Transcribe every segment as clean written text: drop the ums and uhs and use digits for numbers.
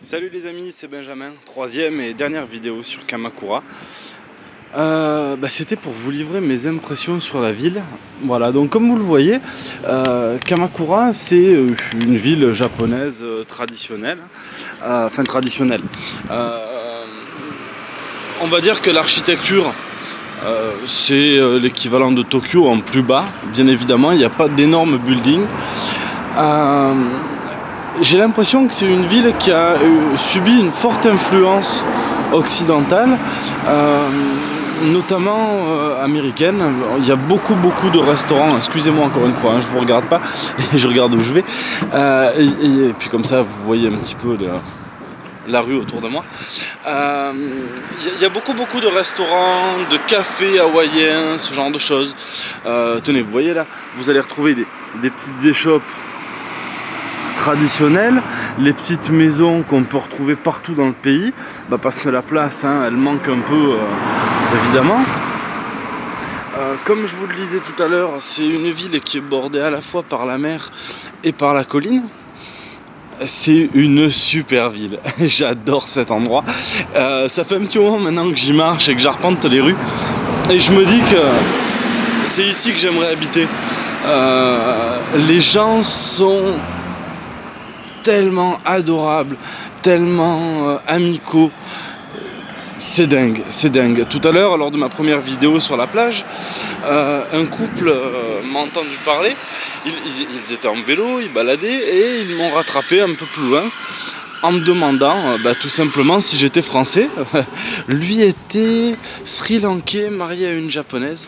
Salut les amis, c'est Benjamin, troisième et dernière vidéo sur Kamakura. C'était pour vous livrer mes impressions sur la ville. Voilà, donc comme vous le voyez, Kamakura c'est une ville japonaise traditionnelle. Traditionnelle. On va dire que l'architecture c'est l'équivalent de Tokyo en plus bas. Bien évidemment, il n'y a pas d'énormes buildings. J'ai l'impression que c'est une ville qui a subi une forte influence occidentale, notamment américaine. Il y a beaucoup de restaurants, excusez-moi encore une fois, je vous regarde pas, je regarde où je vais, et puis comme ça vous voyez un petit peu la rue autour de moi. Il y a beaucoup de restaurants, de cafés hawaïens, ce genre de choses. Tenez, vous voyez là, vous allez retrouver des petites échoppes traditionnelles, les petites maisons qu'on peut retrouver partout dans le pays, parce que la place elle manque un peu évidemment. Comme je vous le disais tout à l'heure, c'est une ville qui est bordée à la fois par la mer et par la colline. C'est une super ville, j'adore cet endroit. Ça fait un petit moment maintenant que j'y marche et que j'arpente les rues, et je me dis que c'est ici que j'aimerais habiter. Les gens sont tellement adorables, tellement amicaux. C'est dingue, c'est dingue. Tout à l'heure, lors de ma première vidéo sur la plage, un couple m'a entendu parler. Ils étaient en vélo, ils baladaient et ils m'ont rattrapé un peu plus loin en me demandant tout simplement si j'étais français. Lui était sri-lankais, marié à une japonaise.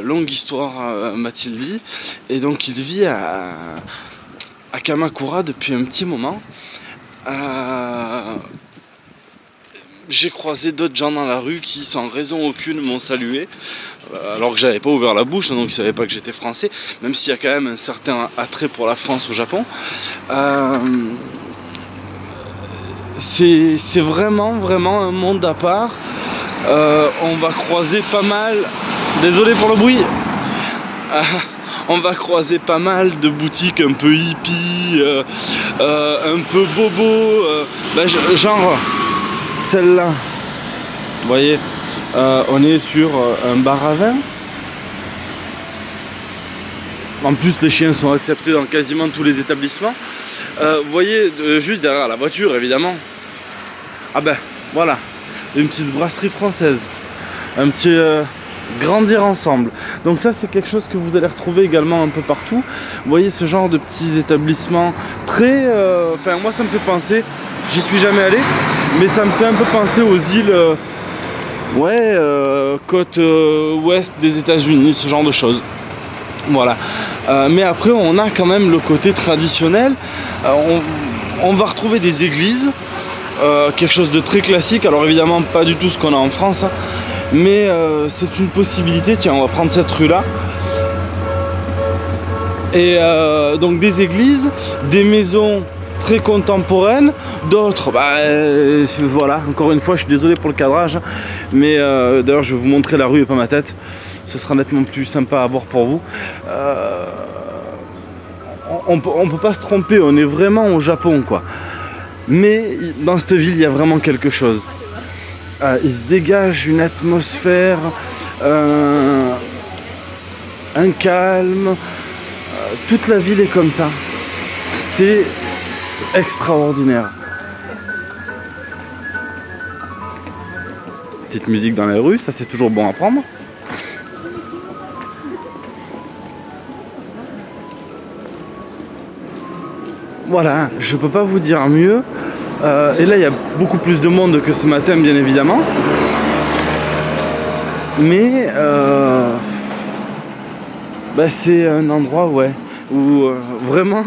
Longue histoire, m'a-t-il dit. Et donc il vit à Kamakura depuis un petit moment. J'ai croisé d'autres gens dans la rue qui, sans raison aucune, m'ont salué, alors que j'avais pas ouvert la bouche, donc ils savaient pas que j'étais français, même s'il y a quand même un certain attrait pour la France au Japon. C'est vraiment un monde à part. On va croiser pas mal, désolé pour le bruit, on va croiser pas mal de boutiques un peu hippie, un peu bobo, genre celle-là, vous voyez, on est sur un bar à vin. En plus, les chiens sont acceptés dans quasiment tous les établissements. Vous voyez, juste derrière la voiture, évidemment. Voilà, une petite brasserie française, un petit grandir ensemble. Donc ça, c'est quelque chose que vous allez retrouver également un peu partout. Vous voyez ce genre de petits établissements très... moi, ça me fait penser, j'y suis jamais allé, mais ça me fait un peu penser aux îles côte ouest des États-Unis, ce genre de choses. Voilà. Mais après, on a quand même le côté traditionnel. On va retrouver des églises, quelque chose de très classique. Alors évidemment, pas du tout ce qu'on a en France, mais c'est une possibilité. Tiens, on va prendre cette rue-là. Et donc des églises, des maisons très contemporaines, d'autres, voilà, encore une fois je suis désolé pour le cadrage, mais d'ailleurs je vais vous montrer la rue et pas ma tête, ce sera nettement plus sympa à voir pour vous. On peut pas se tromper, on est vraiment au Japon quoi, mais dans cette ville il y a vraiment quelque chose. Il se dégage une atmosphère, un calme, toute la ville est comme ça, c'est extraordinaire. Petite musique dans les rues, ça c'est toujours bon à prendre. Voilà, je peux pas vous dire mieux. Et là il y a beaucoup plus de monde que ce matin bien évidemment. Mais c'est un endroit où vraiment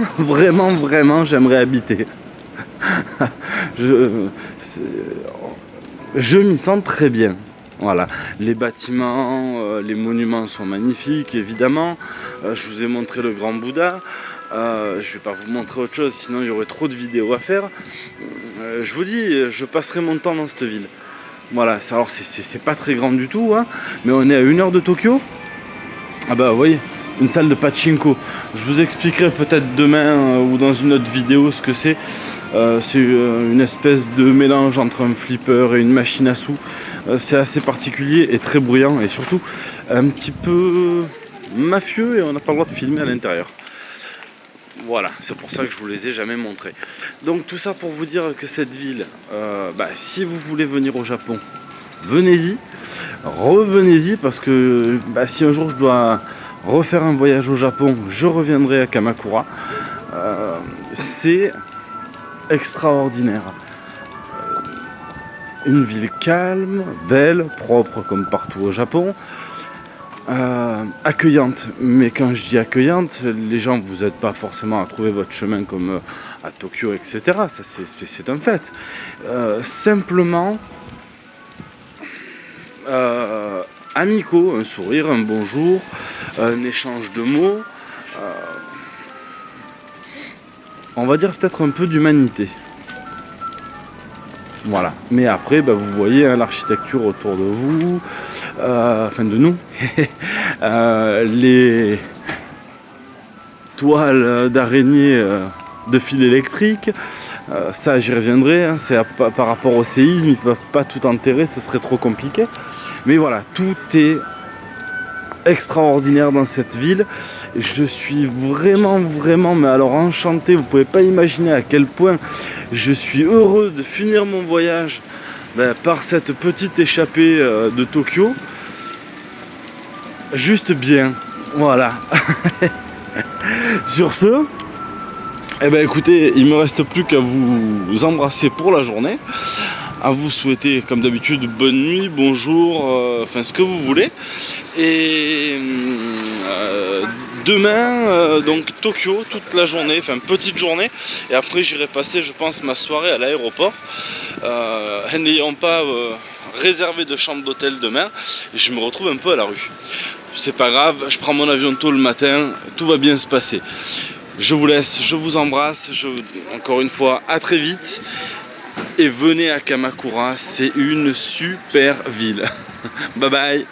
j'aimerais habiter. Je m'y sens très bien. Voilà, les bâtiments, les monuments sont magnifiques évidemment. Je vous ai montré le Grand Bouddha. Je vais pas vous montrer autre chose, sinon il y aurait trop de vidéos à faire. Je vous dis, je passerai mon temps dans cette ville. Voilà, alors c'est pas très grand du tout, mais on est à 1 heure de Tokyo. Vous voyez, une salle de pachinko. Je vous expliquerai peut-être demain ou dans une autre vidéo ce que c'est. C'est une espèce de mélange entre un flipper et une machine à sous. C'est assez particulier et très bruyant et surtout un petit peu mafieux et on n'a pas le droit de filmer à l'intérieur. Voilà, c'est pour ça que je vous les ai jamais montrés. Donc tout ça pour vous dire que cette ville, si vous voulez venir au Japon, venez-y, revenez-y parce que si un jour je dois refaire un voyage au Japon, je reviendrai à Kamakura. C'est extraordinaire. Une ville calme, belle, propre comme partout au Japon. Accueillante, mais quand je dis accueillante, les gens vous aident pas forcément à trouver votre chemin comme à Tokyo, etc. Ça c'est un fait. Simplement amicaux, un sourire, un bonjour, un échange de mots, on va dire peut-être un peu d'humanité. Voilà, mais après vous voyez l'architecture autour de vous, de nous, les toiles d'araignées de fil électrique, ça j'y reviendrai, c'est par rapport au séisme, ils ne peuvent pas tout enterrer, ce serait trop compliqué. Mais voilà, tout est extraordinaire dans cette ville. Je suis vraiment, mais alors enchanté. Vous pouvez pas imaginer à quel point je suis heureux de finir mon voyage par cette petite échappée de Tokyo. Juste bien, voilà. Sur ce, écoutez, il me reste plus qu'à vous embrasser pour la journée, à vous souhaiter comme d'habitude bonne nuit, bonjour, ce que vous voulez. Et demain, donc Tokyo, toute la journée, petite journée. Et après j'irai passer, je pense, ma soirée à l'aéroport. N'ayant pas réservé de chambre d'hôtel demain, je me retrouve un peu à la rue. C'est pas grave, je prends mon avion tôt le matin, tout va bien se passer. Je vous laisse, je vous embrasse, encore une fois, à très vite. Et venez à Kamakura, c'est une super ville. Bye bye.